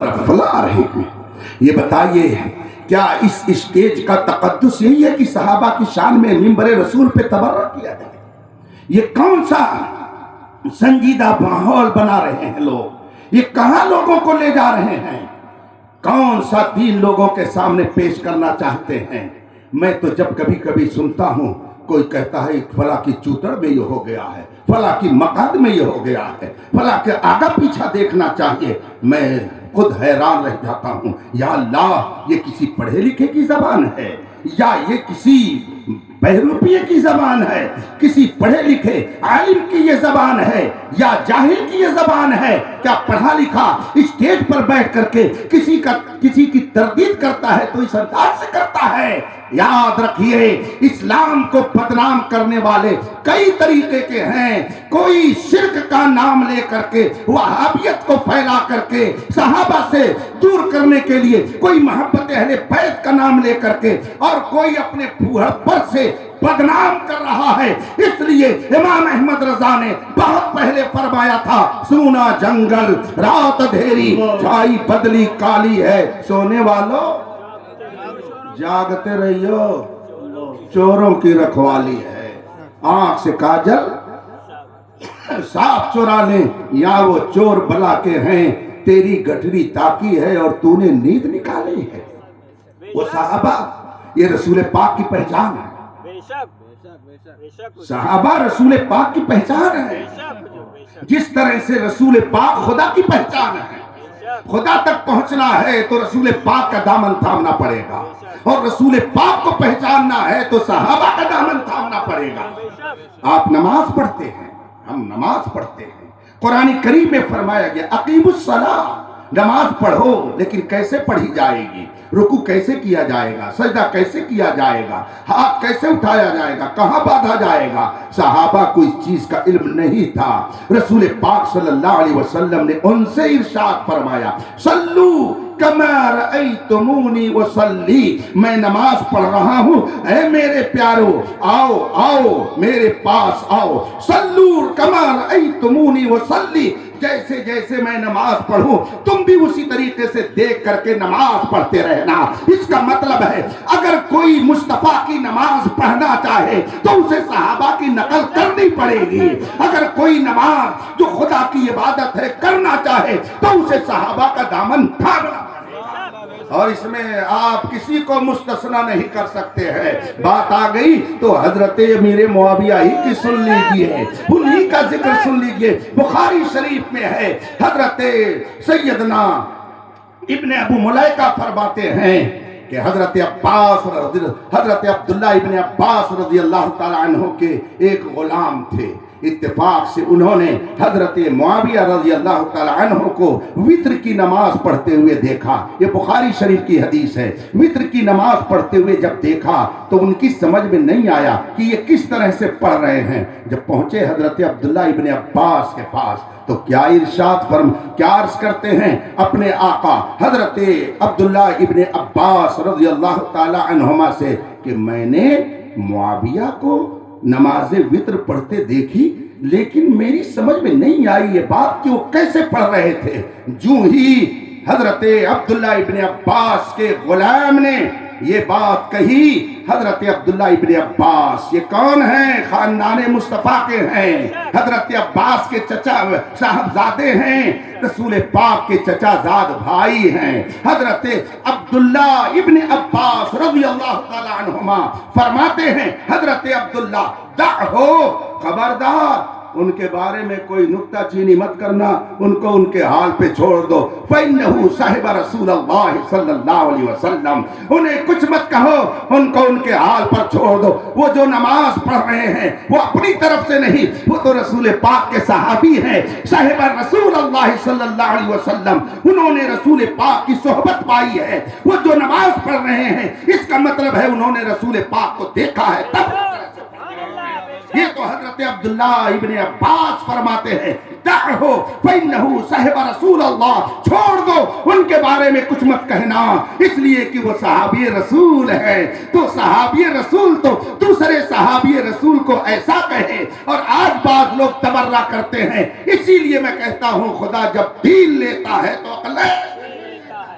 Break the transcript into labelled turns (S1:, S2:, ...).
S1: فلا رہے ہیں. یہ بتائیے کیا اس اسٹیج کا تقدس یہی ہے کہ صحابہ کی شان میں منبر رسول پہ تبرک کیا جائے؟ یہ کون سا سنجیدہ ماحول بنا رہے ہیں لوگ؟ یہ کہاں لوگوں کو لے جا رہے ہیں؟ کون سا دین لوگوں کے سامنے پیش کرنا چاہتے ہیں؟ میں تو جب کبھی کبھی سنتا ہوں کوئی کہتا ہے فلاں کی چوتڑ میں یہ ہو گیا ہے، فلاں کی مقاد میں یہ ہو گیا ہے، فلاں کے آگا پیچھا دیکھنا چاہیے، میں خود حیران رہ جاتا ہوں. یا اللہ، یہ کسی پڑھے لکھے کی زبان ہے یا یہ کسی بہروپیے کی زبان ہے؟ کسی پڑھے لکھے عالم کی یہ زبان ہے یا جاہل کی یہ زبان ہے؟ کیا پڑھا لکھا اسٹیج پر بیٹھ کر کے کسی کی تردید کرتا ہے تو اس انداز سے کرتا ہے؟ یاد رکھیے، اسلام کو بدنام کرنے والے کئی طریقے کے ہیں. کوئی شرک کا نام لے کر کے وہابیت کو پھیلا کر کے صحابہ سے دور کرنے کے لیے، کوئی محبت اہل بیت کا نام لے کر کے، اور کوئی اپنے بڑھپن سے بدنام کر رہا ہے. اس لیے امام احمد رضا نے بہت پہلے فرمایا تھا، سونا جنگل رات اندھیری چھائی بدلی کالی ہے، سونے والوں جاگتے رہیو، چوروں کی رکھوالی ہے. آنکھ سے کاجل صاف چورا لیں یا وہ چور بلا کے ہیں، تیری گٹھری تاکی ہے اور تو نے نیند نکالی ہے. وہ صحابہ یہ رسول پاک کی پہچان ہے. صحابہ رسول پاک کی پہچان ہے. جس طرح سے رسول پاک خدا کی پہچان ہے. خدا تک پہنچنا ہے تو رسول پاک کا دامن تھامنا پڑے گا، اور رسول پاک کو پہچاننا ہے تو صحابہ کا دامن تھامنا پڑے گا. آپ نماز پڑھتے ہیں، ہم نماز پڑھتے ہیں. قرآن کریم میں فرمایا گیا اقیموا الصلاۃ، نماز پڑھو، لیکن کیسے پڑھی جائے گی؟ رکوع کیسے کیا جائے گا؟ سجدہ کیسے کیا جائے گا؟ ہاتھ کیسے اٹھایا جائے گا؟ کہاں باندھا جائے گا؟ صحابہ کو اس چیز کا علم نہیں تھا. رسول پاک صلی اللہ علیہ وسلم نے ان سے ارشاد فرمایا، صلو کما رأیتمونی وصلی، میں نماز پڑھ رہا ہوں، اے میرے پیارو آؤ آؤ میرے پاس آؤ. صلو کما رأیتمونی وصلی، جیسے جیسے میں نماز پڑھوں تم بھی اسی طریقے سے دیکھ کر کے نماز پڑھتے رہنا. اس کا مطلب ہے اگر کوئی مصطفیٰ کی نماز پڑھنا چاہے تو اسے صحابہ کی نقل کرنی پڑے گی. اگر کوئی نماز جو خدا کی عبادت ہے کرنا چاہے تو اسے صحابہ کا دامن تھامنا، اور اس میں آپ کسی کو مستثنا نہیں کر سکتے ہیں. بات آ گئی تو حضرت امیر معاویہ ہی کی سن لیجئے، انہی کا ذکر سن لیجئے. بخاری شریف میں ہے، حضرت سیدنا ابن ابو ملیکہ فرماتے ہیں کہ حضرت عبداللہ ابن عباس رضی اللہ تعالی عنہ کے ایک غلام تھے. اتفاق سے انہوں نے حضرت معاویہ رضی اللہ تعالی عنہ کو وتر کی نماز پڑھتے ہوئے دیکھا. یہ بخاری شریف کی حدیث ہے. وتر کی نماز پڑھتے ہوئے جب دیکھا تو ان کی سمجھ میں نہیں آیا کہ یہ کس طرح سے پڑھ رہے ہیں. جب پہنچے حضرت عبداللہ ابن عباس کے پاس تو کیا عرض کرتے ہیں اپنے آقا حضرت عبداللہ ابن عباس رضی اللہ تعالی عنہما سے کہ میں نے معاویہ کو نماز وتر پڑھتے دیکھی، لیکن میری سمجھ میں نہیں آئی یہ بات کہ وہ کیسے پڑھ رہے تھے. جو ہی حضرت عبداللہ ابن عباس کے غلام نے یہ بات کہی، حضرت عبداللہ ابن عباس یہ کون ہیں؟ خاندان مصطفیٰ کے ہیں، حضرت عباس کے چچا صاحبزادے ہیں، رسول پاک کے چچا زاد بھائی ہیں. حضرت عبداللہ ابن عباس رضی اللہ تعالی عنہما فرماتے ہیں، حضرت عبداللہ دعہو، خبردار ان کے بارے میں کوئی نکتہ چینی مت کرنا، ان کو ان کے حال پہ چھوڑ دو. فَإِنَّهُ صَحِبَ رَسُولَ اللَّهِ صلی اللہ علیہ وسلم، انہیں کچھ مت کہو، ان کو ان کے حال پر چھوڑ دو. وہ جو نماز پڑھ رہے ہیں وہ اپنی طرف سے نہیں، وہ تو رسول پاک کے صحابی ہیں. صاحب رسول اللہ صلی اللہ علیہ وسلم، انہوں نے رسول پاک کی صحبت پائی ہے. وہ جو نماز پڑھ رہے ہیں اس کا مطلب ہے انہوں نے رسول پاک کو دیکھا ہے. تب یہ تو حضرت عبداللہ ابن عباس فرماتے ہیں، دعہو فإنہو صاحب رسول اللہ، چھوڑ دو، ان کے بارے میں کچھ مت کہنا، اس لیے کہ وہ صحابی رسول ہے. تو صحابی رسول تو دوسرے صحابی رسول کو ایسا کہے، اور آج بعض لوگ تبرہ کرتے ہیں. اسی لیے میں کہتا ہوں خدا جب دین لیتا ہے تو عقل